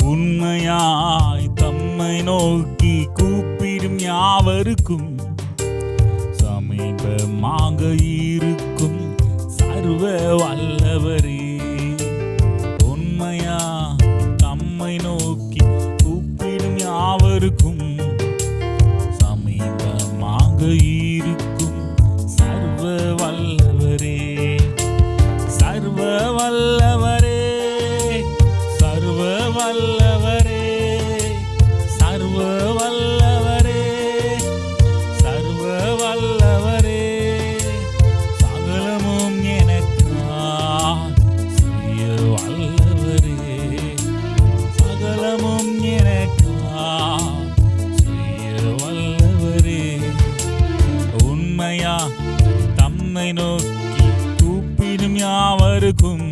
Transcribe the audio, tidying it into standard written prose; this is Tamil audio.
உண்மையாய் தம்மை நோக்கி கூப்பிடும் யாவருக்கும் சமீபமாக இருக்கும் சர்வ வல்லவரே. உண்மையா தம்மை நோக்கி கூப்பிடும் யாவருக்கும் சமீபமாக இருக்கும் சர்வ வல்லவரே. சர்வ வல்லவரே, சர்வ வல்லவரே, சர்வ வல்லவரே, சர்வ வல்லவரே. சகலமும் எனக்காய் செய்ய வல்லவரே. சகலமும் எனக்காய் செய்ய வல்லவரே. உண்மையா தம்மை நோக்கி கூப்பிடும் யாவருக்கும்